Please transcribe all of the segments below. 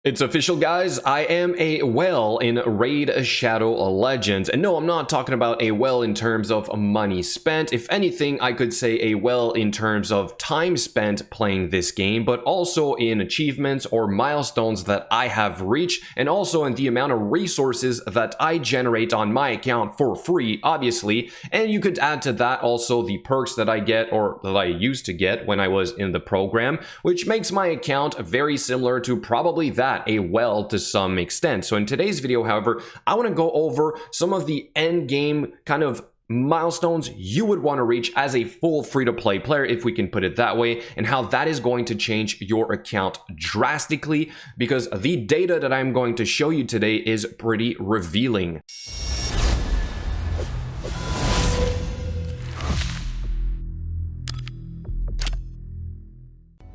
It's official, guys. I am a whale in Raid Shadow Legends. And no, I'm not talking about a whale in terms of money spent. If anything, I could say a whale in terms of time spent playing this game, but also in achievements or milestones that I have reached, and also in the amount of resources that I generate on my account for free, obviously. And you could add to that also the perks that I get, or that I used to get when I was in the program, which makes my account very similar to probably that a well to some extent. So in today's video, however, I want to go over some of the end game kind of milestones you would want to reach as a full free-to-play player, if we can put it that way, and how that is going to change your account drastically, because the data that I'm going to show you today is pretty revealing.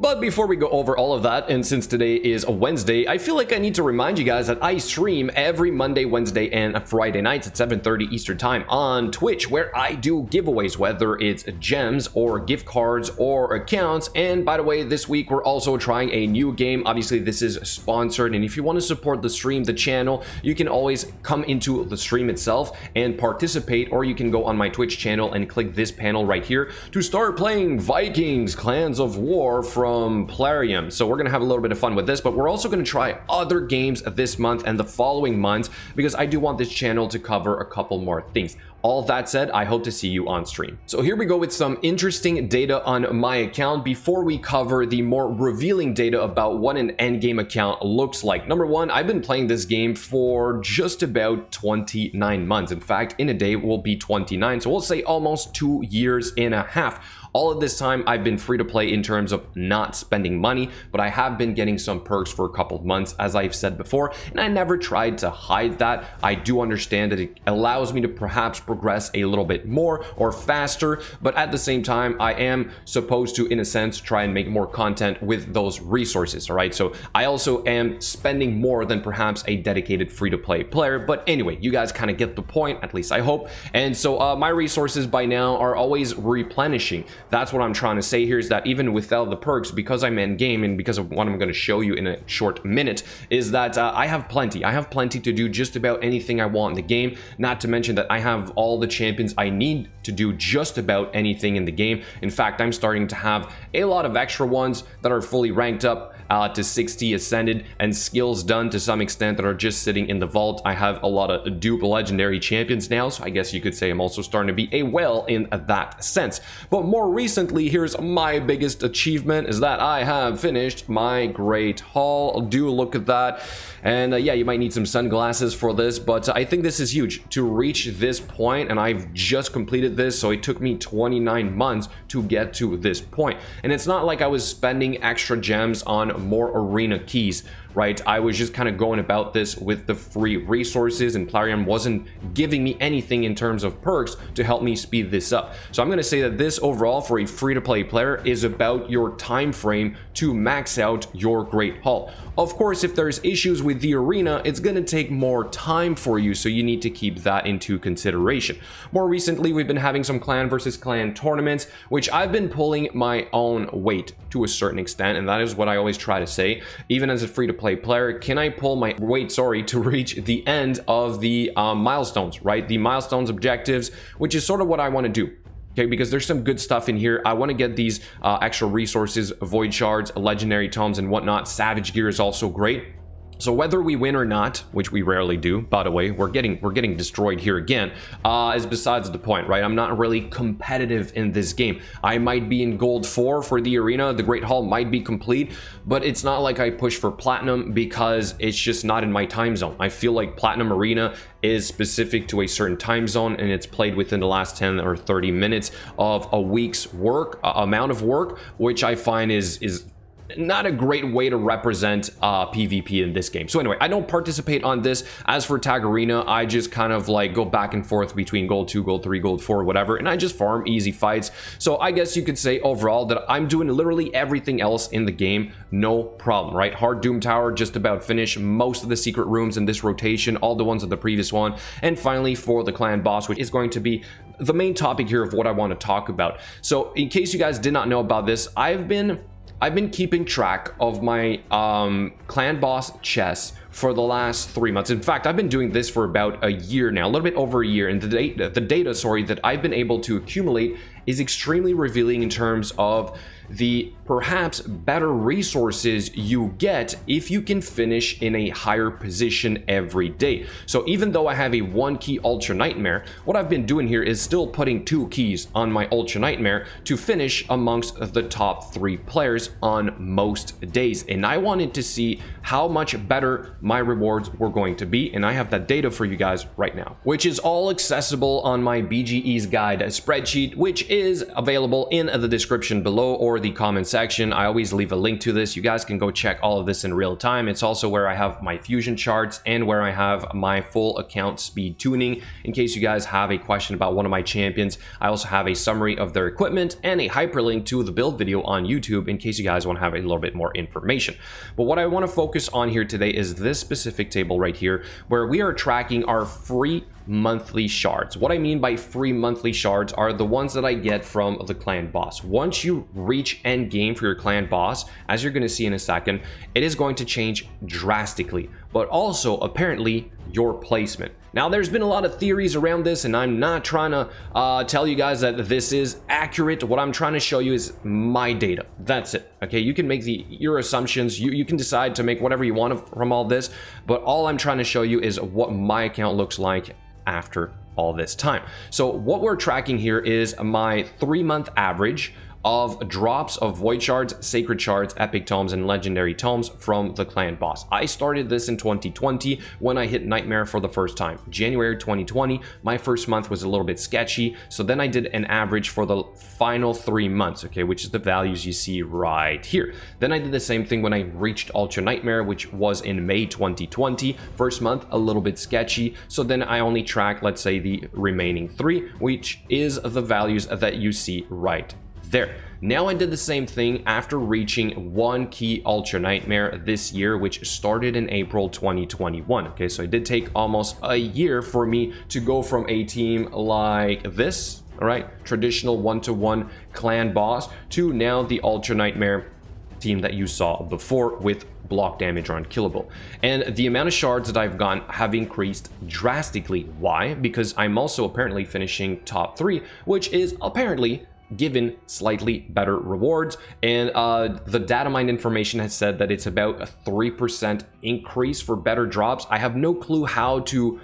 But before we go over all of that, and since today is a Wednesday, I feel like I need to remind you guys that I stream every Monday, Wednesday, and Friday nights at 7:30 Eastern Time on Twitch, where I do giveaways, whether it's gems or gift cards or accounts. And by the way, this week we're also trying a new game. Obviously, this is sponsored, and if you want to support the stream, the channel, you can always come into the stream itself and participate, or you can go on my Twitch channel and click this panel right here to start playing Vikings Clans of War from Plarium. So we're gonna have a little bit of fun with this, but we're also gonna try other games this month and the following months, because I do want this channel to cover a couple more things. All that said, I hope to see you on stream. So here we go with some interesting data on my account before we cover the more revealing data about what an endgame account looks like. Number one, I've been playing this game for just about 29 months. In fact, in a day it will be 29, so we'll say almost 2 years and a half. All of this time, I've been free to play in terms of not spending money, but I have been getting some perks for a couple of months, as I've said before, and I never tried to hide that. I do understand that it allows me to perhaps progress a little bit more or faster, but at the same time, I am supposed to, in a sense, try and make more content with those resources, all right? So I also am spending more than perhaps a dedicated free-to-play player, but anyway, you guys kind of get the point, at least I hope. And so my resources by now are always replenishing. That's what I'm trying to say here, is that even without the perks, because I'm in game and because of what I'm going to show you in a short minute, is that I have plenty. I have plenty to do just about anything I want in the game, not to mention that I have all the champions I need to do just about anything in the game. In fact, I'm starting to have a lot of extra ones that are fully ranked up to 60 ascended, and skills done to some extent that are just sitting in the vault. I have a lot of dupe legendary champions now, so I guess you could say I'm also starting to be a whale in that sense. But more recently, here's my biggest achievement, is that I have finished my Great Hall. Do look at that. And yeah, you might need some sunglasses for this, but I think this is huge to reach this point, and I've just completed this, so it took me 29 months to get to this point. And it's not like I was spending extra gems on more arena keys, right? I was just kind of going about this with the free resources, and Plarium wasn't giving me anything in terms of perks to help me speed this up. So I'm going to say that this overall for a free-to-play player is about your time frame to max out your Great Hall. Of course, if there's issues with the arena, it's going to take more time for you, so you need to keep that into consideration. More recently, we've been having some clan versus clan tournaments, which I've been pulling my own weight to a certain extent, and that is what I always try to say. Even as a free-to-play player, can I pull my weight, to reach the end of the milestones, right? The milestones objectives, which is sort of what I want to do. Okay, because there's some good stuff in here. I want to get these extra resources, void shards, legendary tomes, and whatnot. Savage gear is also great. So whether we win or not, which we rarely do, by the way, we're getting destroyed here again, is besides the point, right? I'm not really competitive in this game. I might be in gold 4 for the arena, the Great Hall might be complete, but it's not like I push for platinum because it's just not in my time zone. I feel like platinum arena is specific to a certain time zone, and it's played within the last 10 or 30 minutes of a week's work, amount of work, which I find is not a great way to represent PvP in this game. So anyway, I don't participate on this. As for Tag Arena, I just kind of like go back and forth between gold 2, gold 3, gold 4, whatever, and I just farm easy fights. So I guess you could say overall that I'm doing literally everything else in the game, no problem, right? Hard Doom Tower, just about finished. Most of the secret rooms in this rotation, all the ones of the previous one. And finally for the clan boss, which is going to be the main topic here of what I want to talk about. So in case you guys did not know about this, I've been I've been keeping track of my clan boss chests for the last 3 months. In fact, I've been doing this for about a year now, a little bit over a year, and the data, sorry, that I've been able to accumulate is extremely revealing in terms of the perhaps better resources you get if you can finish in a higher position every day. So even though I have a 1 key Ultra Nightmare, what I've been doing here is still putting 2 keys on my Ultra Nightmare to finish amongst the top 3 players on most days. And I wanted to see how much better my rewards were going to be, and I have that data for you guys right now, which is all accessible on my BGE's guide spreadsheet, which is available in the description below or the comment section. I always leave a link to this. You guys can go check all of this in real time. It's also where I have my fusion charts and where I have my full account speed tuning in case you guys have a question about one of my champions. I also have a summary of their equipment and a hyperlink to the build video on YouTube in case you guys want to have a little bit more information. But what I want to focus on here today is this specific table right here, where we are tracking our free monthly shards. What I mean by free monthly shards are the ones that I get from the clan boss. Once you reach end game for your clan boss, as you're going to see in a second, it is going to change drastically, but also apparently your placement. Now, there's been a lot of theories around this, and I'm not trying to tell you guys that this is accurate. What I'm trying to show you is my data. That's it. Okay, you can make your assumptions. You can decide to make whatever you want from all this, but all I'm trying to show you is what my account looks like after all this time. So what we're tracking here is my 3-month average of drops of void shards, sacred shards, epic tomes, and legendary tomes from the clan boss. I started this in 2020 when I hit nightmare for the first time. January 2020, my first month was a little bit sketchy, so then I did an average for the final 3 months, okay, which is the values you see right here. Then I did the same thing when I reached Ultra Nightmare, which was in May 2020. First month, a little bit sketchy, so then I only track, let's say, the remaining 3, which is the values that you see right there. Now I did the same thing after reaching 1 key Ultra Nightmare this year, which started in April 2021. Okay, so it did take almost a year for me to go from a team like this, all right, traditional 1-to-1 clan boss, to now the Ultra Nightmare team that you saw before with block damage or unkillable. And the amount of shards that I've gotten have increased drastically. Why? Because I'm also apparently finishing top 3, which is apparently given slightly better rewards, and the data mine information has said that it's about a 3% increase for better drops. I have no clue how to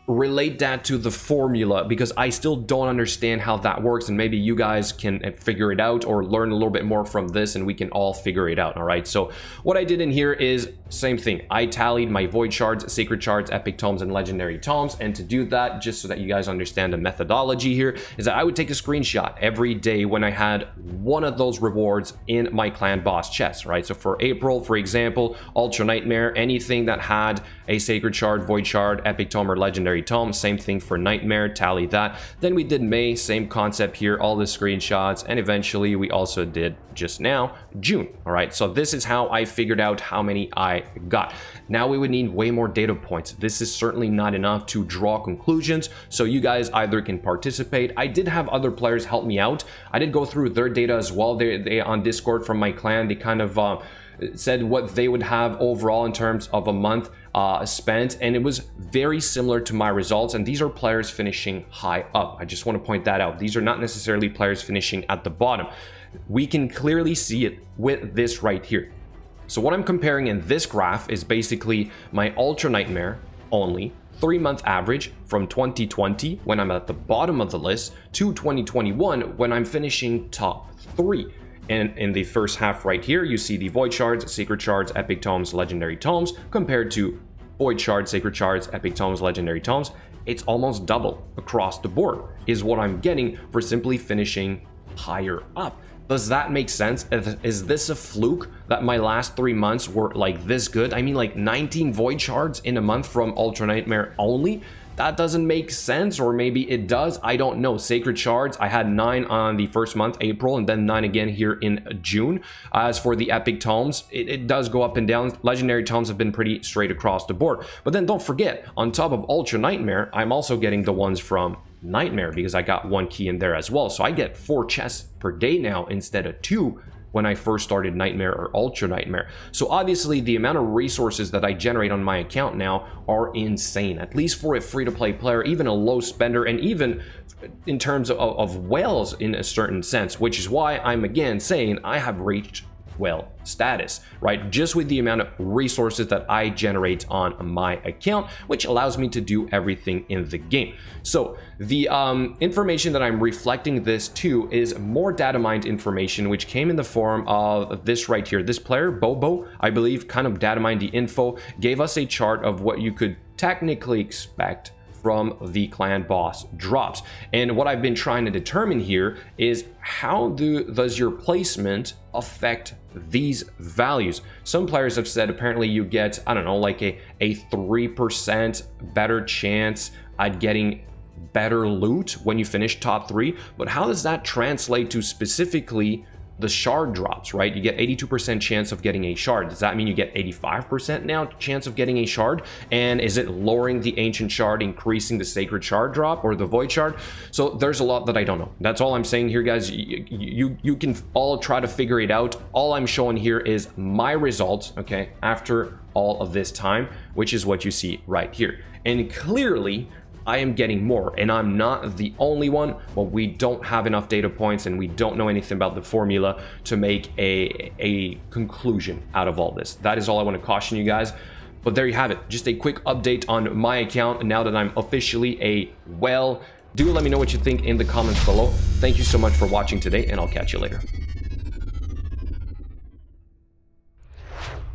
relate that to the formula because I still don't understand how that works, and maybe you guys can figure it out or learn a little bit more from this and we can all figure it out. All right, so what I did in here is same thing. I tallied my void shards, sacred shards, epic tomes, and legendary tomes, and to do that, just so that you guys understand the methodology here, is that I would take a screenshot every day when I had one of those rewards in my clan boss chest, right? So for April, for example, Ultra Nightmare, anything that had a sacred shard, void shard, epic tome, or legendary tome, same thing for Nightmare, tally that. Then we did May, same concept here, all the screenshots, and eventually we also did just now June. All right, so this is how I figured out how many I got. Now we would need way more data points. This is certainly not enough to draw conclusions, so you guys either can participate. I did have other players help me out. I did go through their data as well. They on Discord from my clan, they kind of said what they would have overall in terms of a month spent, and it was very similar to my results. And these are players finishing high up. I just want to point that out. These are not necessarily players finishing at the bottom. We can clearly see it with this right here. So what I'm comparing in this graph is basically my Ultra Nightmare only 3-month average from 2020 when I'm at the bottom of the list to 2021 when I'm finishing top 3. And in the first half right here, you see the void shards, sacred shards, epic tomes, legendary tomes compared to void shards, sacred shards, epic tomes, legendary tomes. It's almost double across the board is what I'm getting for simply finishing higher up. Does that make sense? Is this a fluke that my last 3 months were like this good? I mean, like 19 void shards in a month from Ultra Nightmare only? That doesn't make sense, or maybe it does. I don't know. Sacred shards, I had 9 on the first month, April, and then 9 again here in June. As for the epic tomes, it does go up and down. Legendary tomes have been pretty straight across the board. But then don't forget, on top of Ultra Nightmare, I'm also getting the ones from Nightmare because I got 1 key in there as well. So I get 4 chests per day now instead of 2 when I first started Nightmare or Ultra Nightmare. So obviously the amount of resources that I generate on my account now are insane, at least for a free-to-play player, even a low spender, and even in terms of whales in a certain sense, which is why I'm again saying I have reached whale status, right? Just with the amount of resources that I generate on my account, which allows me to do everything in the game. So the information that I'm reflecting this to is more data mined information, which came in the form of this right here. This player, Bobo, I believe, kind of data mined the info, gave us a chart of what you could technically expect from the clan boss drops. And what I've been trying to determine here is how does your placement affect these values? Some players have said apparently you get, I don't know, like a 3% better chance at getting better loot when you finish top 3, but how does that translate to specifically the shard drops, right? You get 82% chance of getting a shard. Does that mean you get 85% now chance of getting a shard? And is it lowering the ancient shard, increasing the sacred shard drop or the void shard? So there's a lot that I don't know. That's all I'm saying here, guys. You can all try to figure it out. All I'm showing here is my results, okay, after all of this time, which is what you see right here. And clearly I am getting more, and I'm not the only one, but we don't have enough data points and we don't know anything about the formula to make a conclusion out of all this. That is all I want to caution you guys. But there you have it, just a quick update on my account now that I'm officially a whale. Do let me know what you think in the comments below. Thank you so much for watching today, and I'll catch you later.